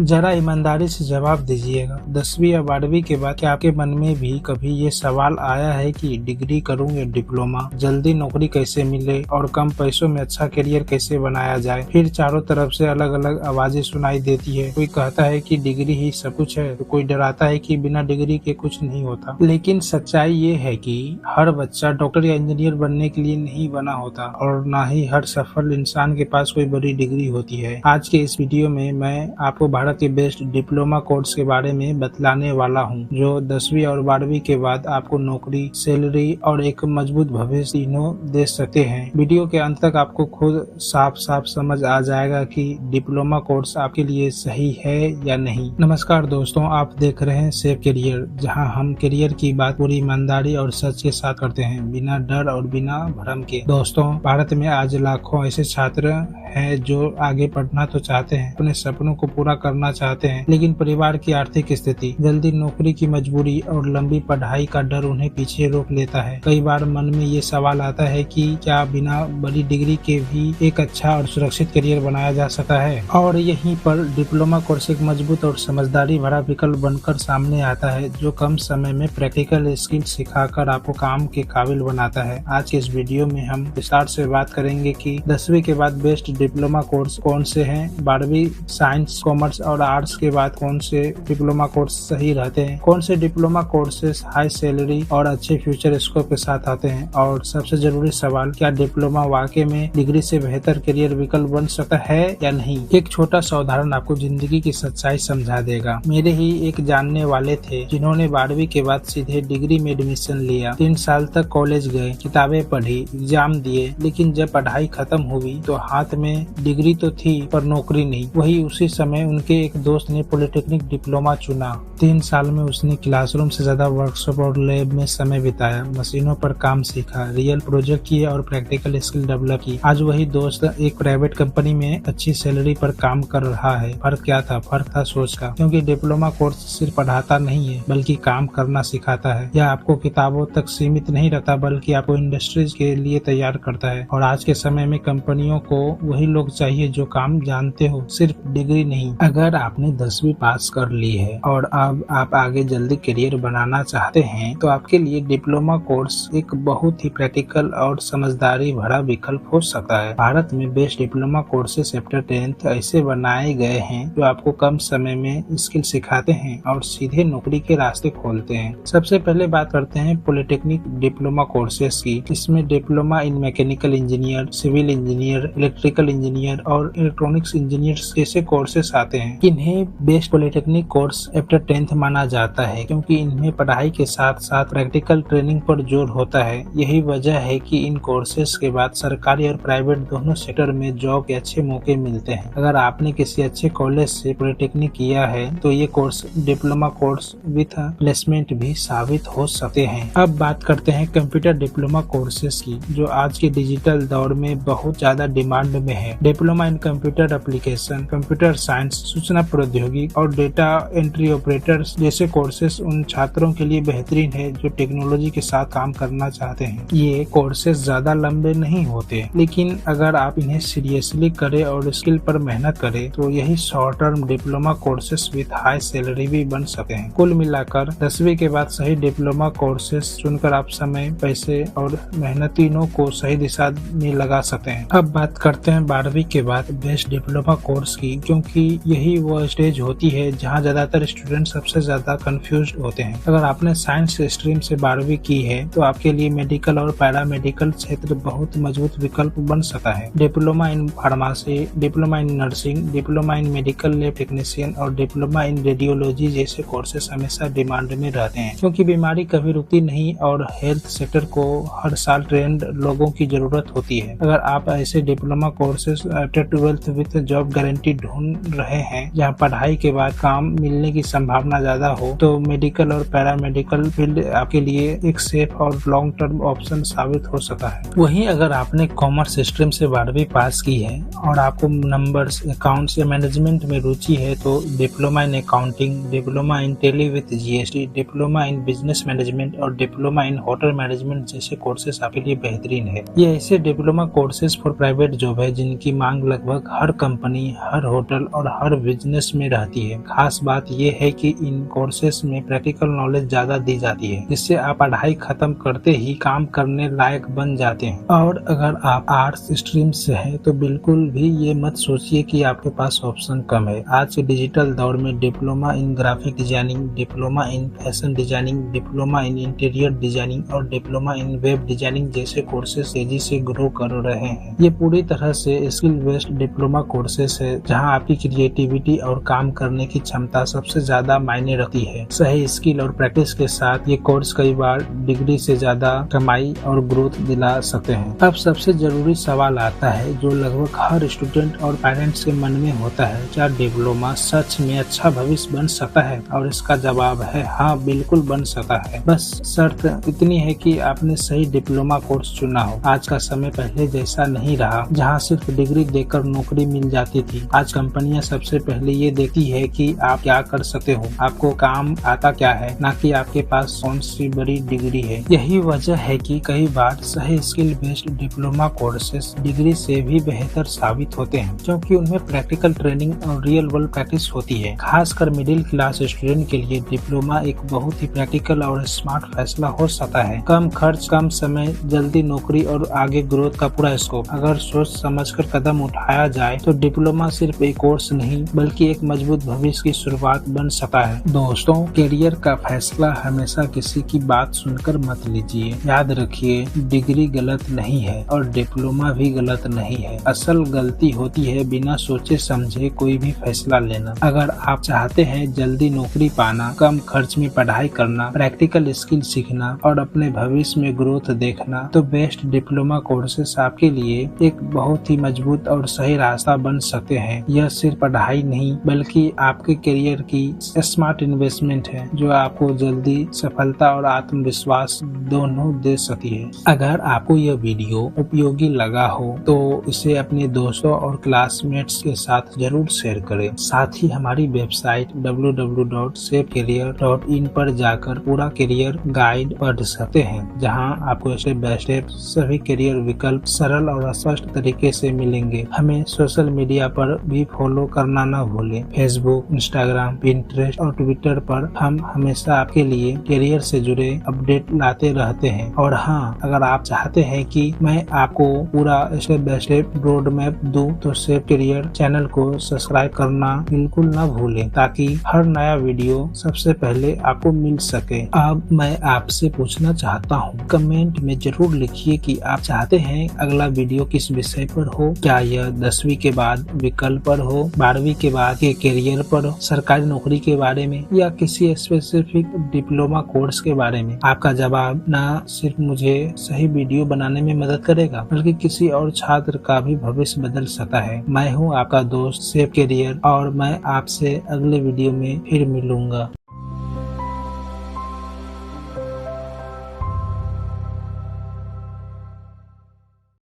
जरा ईमानदारी से जवाब दीजिएगा, 10वीं या 12वीं के बाद क्या आपके मन में भी कभी ये सवाल आया है कि डिग्री करूं या डिप्लोमा, जल्दी नौकरी कैसे मिले और कम पैसों में अच्छा करियर कैसे बनाया जाए? फिर चारों तरफ से अलग अलग आवाजें सुनाई देती है। कोई कहता है कि डिग्री ही सब कुछ है, तो कोई डराता है कि बिना डिग्री के कुछ नहीं होता। लेकिन सच्चाई ये है कि हर बच्चा डॉक्टर या इंजीनियर बनने के लिए नहीं बना होता और ना ही हर सफल इंसान के पास कोई बड़ी डिग्री होती है। आज के इस वीडियो में मैं आपको भारत के बेस्ट डिप्लोमा कोर्स के बारे में बतलाने वाला हूं, जो 10वीं और 12वीं के बाद आपको नौकरी, सैलरी और एक मजबूत भविष्य तीनों दे सकते हैं। वीडियो के अंत तक आपको खुद साफ साफ समझ आ जाएगा कि डिप्लोमा कोर्स आपके लिए सही है या नहीं। नमस्कार दोस्तों, आप देख रहे हैं सेफ करियर, जहां हम करियर की बात पूरी ईमानदारी और सच के साथ करते हैं, बिना डर और बिना भ्रम के। दोस्तों, भारत में आज लाखों ऐसे छात्र हैं जो आगे पढ़ना तो चाहते हैं, अपने सपनों को पूरा करना चाहते हैं, लेकिन परिवार की आर्थिक स्थिति, जल्दी नौकरी की मजबूरी और लंबी पढ़ाई का डर उन्हें पीछे रोक लेता है। कई बार मन में ये सवाल आता है कि क्या बिना बड़ी डिग्री के भी एक अच्छा और सुरक्षित करियर बनाया जा सकता है? और यहीं पर डिप्लोमा कोर्स एक मजबूत और समझदारी भरा विकल्प बनकर सामने आता है, जो कम समय में प्रैक्टिकल स्किल सिखाकर आपको काम के काबिल बनाता है। आज के इस वीडियो में हम विस्तार से बात करेंगे कि 10वीं के बाद बेस्ट डिप्लोमा कोर्स कौन से हैं, 12वीं साइंस, कॉमर्स और आर्ट्स के बाद कौन से डिप्लोमा कोर्स सही रहते हैं, कौन से डिप्लोमा कोर्सेस हाई सैलरी और अच्छे फ्यूचर स्कोप के साथ आते हैं, और सबसे जरूरी सवाल, क्या डिप्लोमा वाकई में डिग्री से बेहतर करियर विकल्प बन सकता है या नहीं। एक छोटा सा उदाहरण आपको जिंदगी की सच्चाई समझा देगा। मेरे ही एक जानने वाले थे जिन्होंने 12वीं के बाद सीधे डिग्री में एडमिशन लिया। 3 साल तक कॉलेज गए, किताबें पढ़ी, एग्जाम दिए, लेकिन जब पढ़ाई खत्म हुई तो हाथ में डिग्री तो थी पर नौकरी नहीं। वही उसी समय उनके एक दोस्त ने पॉलिटेक्निक डिप्लोमा चुना। 3 साल में उसने क्लासरूम से ज्यादा वर्कशॉप और लैब में समय बिताया, मशीनों पर काम सीखा, रियल प्रोजेक्ट किए और प्रैक्टिकल स्किल डेवलप की। आज वही दोस्त एक प्राइवेट कंपनी में अच्छी सैलरी पर काम कर रहा है। फर्क क्या था? फर्क था सोच का, क्योंकि डिप्लोमा कोर्स सिर्फ पढ़ाता नहीं है बल्कि काम करना सिखाता है। यह आपको किताबों तक सीमित नहीं रहता बल्कि आपको इंडस्ट्रीज के लिए तैयार करता है। और आज के समय में कंपनियों को वही लोग चाहिए जो काम जानते हो, सिर्फ डिग्री नहीं। अगर आपने 10वीं पास कर ली है और अब आप आगे जल्दी करियर बनाना चाहते हैं तो आपके लिए डिप्लोमा कोर्स एक बहुत ही प्रैक्टिकल और समझदारी भरा विकल्प हो सकता है। भारत में best diploma courses after 10th ऐसे बनाए गए हैं जो आपको कम समय में स्किल सिखाते हैं और सीधे नौकरी के रास्ते खोलते हैं। सबसे पहले बात करते हैं पॉलिटेक्निक डिप्लोमा कोर्सेस की। इसमें diploma in mechanical engineer, civil engineer, electrical engineer और इलेक्ट्रॉनिक्स इंजीनियर जैसे कोर्सेस आते हैं। इन्हें best polytechnic course after 10th माना जाता है क्योंकि इनमें पढ़ाई के साथ साथ प्रैक्टिकल ट्रेनिंग पर जोर होता है। यही वजह है कि इन कोर्सेस के बाद सरकारी और प्राइवेट दोनों सेक्टर में जॉब के अच्छे मौके मिलते हैं। अगर आपने किसी अच्छे कॉलेज से पॉलिटेक्निक किया है तो ये course diploma course with placement भी साबित हो सकते हैं। अब बात करते हैं कंप्यूटर डिप्लोमा कोर्सेज की, जो आज के डिजिटल दौर में बहुत ज्यादा डिमांड में है। Diploma in computer application, computer science, सूचना प्रौद्योगिकी और डेटा एंट्री ऑपरेटर्स जैसे कोर्सेज उन छात्रों के लिए बेहतरीन है जो टेक्नोलॉजी के साथ काम करना चाहते हैं। ये कोर्सेज ज्यादा लंबे नहीं होते, लेकिन अगर आप इन्हें सीरियसली करें और स्किल पर मेहनत करें तो यही short term diploma courses with high salary भी बन सकते हैं। कुल मिलाकर 10वीं के बाद सही डिप्लोमा कोर्सेज चुनकर आप समय, पैसे और मेहनत तीनों को सही दिशा में लगा सकते हैं। अब बात करते हैं 12वीं के बाद बेस्ट डिप्लोमा कोर्स की, क्योंकि यही वो स्टेज होती है जहां ज्यादातर स्टूडेंट सबसे ज्यादा कंफ्यूज होते हैं। अगर आपने साइंस स्ट्रीम से 12वीं की है तो आपके लिए मेडिकल और पैरामेडिकल क्षेत्र बहुत मजबूत विकल्प बन सकता है। Diploma in pharmacy, diploma in nursing, diploma in medical lab technician और डिप्लोमा इन रेडियोलॉजी जैसे कोर्सेस हमेशा डिमांड में रहते हैं, क्योंकि बीमारी कभी रुकती नहीं और हेल्थ सेक्टर को हर साल ट्रेंड लोगों की जरूरत होती है। अगर आप ऐसे diploma courses after 12th with job guarantee ढूंढ रहे हैं जहां पढ़ाई के बाद काम मिलने की संभावना ज्यादा हो, तो मेडिकल और पैरामेडिकल फील्ड आपके लिए एक सेफ और लॉन्ग टर्म ऑप्शन साबित हो सकता है। वहीं अगर आपने कॉमर्स स्ट्रीम से 12वीं पास की है और आपको नंबर्स, अकाउंट्स या मैनेजमेंट में रुचि है तो diploma in accounting, diploma in Tally with GST, diploma in business management और डिप्लोमा इन होटल मैनेजमेंट जैसे कोर्सेस आपके लिए बेहतरीन है। ये ऐसे diploma courses for private job है जिनकी मांग लगभग हर कंपनी, हर होटल और हर बिजनेस में रहती है। खास बात यह है कि इन कोर्सेस में प्रैक्टिकल नॉलेज ज्यादा दी जाती है, जिससे आप पढ़ाई खत्म करते ही काम करने लायक बन जाते हैं। और अगर आप आर्ट्स स्ट्रीम से हैं तो बिल्कुल भी ये मत सोचिए कि आपके पास ऑप्शन कम है। आज के डिजिटल दौर में diploma in graphic designing, diploma in fashion designing, diploma in interior designing और डिप्लोमा इन वेब डिजाइनिंग जैसे कोर्सेज तेजी से ग्रो कर रहे हैं। ये पूरी तरह से स्किल बेस्ड डिप्लोमा कोर्सेज है, जहां आपकी क्रिएटिविटी और काम करने की क्षमता सबसे ज्यादा मायने रखती है। सही स्किल और प्रैक्टिस के साथ ये कोर्स कई बार डिग्री से ज्यादा कमाई और ग्रोथ दिला सकते हैं। अब सबसे जरूरी सवाल आता है जो लगभग हर स्टूडेंट और पेरेंट्स के मन में होता है, क्या डिप्लोमा सच में अच्छा भविष्य बन सकता है? और इसका जवाब है हाँ, बिल्कुल बन सकता है। बस शर्त इतनी है कि आपने सही डिप्लोमा कोर्स चुना हो। आज का समय पहले जैसा नहीं रहा जहां सिर्फ डिग्री देकर नौकरी मिल जाती थी। आज कंपनियां सबसे पहले ये देखती है कि आप क्या कर सकते हो, आपको काम आता क्या है, ना कि आपके पास कौन सी बड़ी डिग्री है। यही वजह है कि कई बार सही skill based diploma courses degree से भी बेहतर साबित होते हैं, क्योंकि उनमें प्रैक्टिकल ट्रेनिंग और रियल वर्ल्ड प्रैक्टिस होती है। खासकर मिडिल क्लास स्टूडेंट के लिए डिप्लोमा एक बहुत ही प्रैक्टिकल और स्मार्ट फैसला हो सकता है। कम खर्च, कम समय, जल्दी नौकरी और आगे ग्रोथ का पूरा स्कोप। अगर सोच समझकर कदम उठाया जाए तो डिप्लोमा सिर्फ एक कोर्स नहीं बल्कि एक मजबूत भविष्य की शुरुआत बन सकता है। दोस्तों, करियर का फैसला हमेशा किसी की बात सुनकर मत लीजिए। याद रखिए, डिग्री गलत नहीं है और डिप्लोमा भी गलत नहीं है। असल गलती होती है बिना सोचे समझे कोई भी फैसला लेना। अगर आप चाहते हैं जल्दी नौकरी पाना, कम खर्च में पढ़ाई करना, प्रैक्टिकल स्किल सीखना और अपने भविष्य में ग्रोथ देखना, तो बेस्ट डिप्लोमा कोर्सेस आपके लिए एक बहुत ही मजबूत और सही रास्ता बन सकते हैं। यह सिर्फ पढ़ाई नहीं बल्कि आपके करियर की स्मार्ट इन्वेस्टमेंट है, जो आपको जल्दी सफलता और आत्मविश्वास दोनों दे सकती है। अगर आपको यह वीडियो उपयोगी लगा हो तो इसे अपने दोस्तों और क्लासमेट्स के साथ जरूर शेयर करें। साथ ही हमारी वेबसाइट www.safecareer.in पर जाकर पूरा करियर गाइड पढ़ सकते हैं, जहां आपको स्टेप बाय स्टेप सभी करियर विकल्प सरल और स्पष्ट तरीके से मिलेंगे। हमें सोशल मीडिया पर भी फॉलो करना न भूलें। फेसबुक, इंस्टाग्राम, पिंटरेस्ट और ट्विटर पर हम हमेशा आपके लिए करियर से जुड़े अपडेट लाते रहते हैं। और हाँ, अगर आप चाहते हैं कि मैं आपको पूरा step by step road map दूं तो सेफ करियर चैनल को सब्सक्राइब करना बिल्कुल न भूलें, ताकि हर नया वीडियो सबसे पहले आपको मिल सके। अब मैं आपसे पूछना चाहता हूँ, कमेंट में जरूर लिखिए कि आप चाहते हैं अगला वीडियो किस विषय पर हो। क्या यह 10वीं के बाद विकल्प पर हो, 12वीं के बाद के करियर पर हो, सरकारी नौकरी के बारे में, या किसी स्पेसिफिक डिप्लोमा कोर्स के बारे में? आपका जवाब न सिर्फ मुझे सही वीडियो बनाने में मदद करेगा बल्कि किसी और छात्र का भी भविष्य बदल सकता है। मैं हूँ आपका दोस्त सेफ करियर और मैं आपसे अगले वीडियो में फिर मिलूंगा।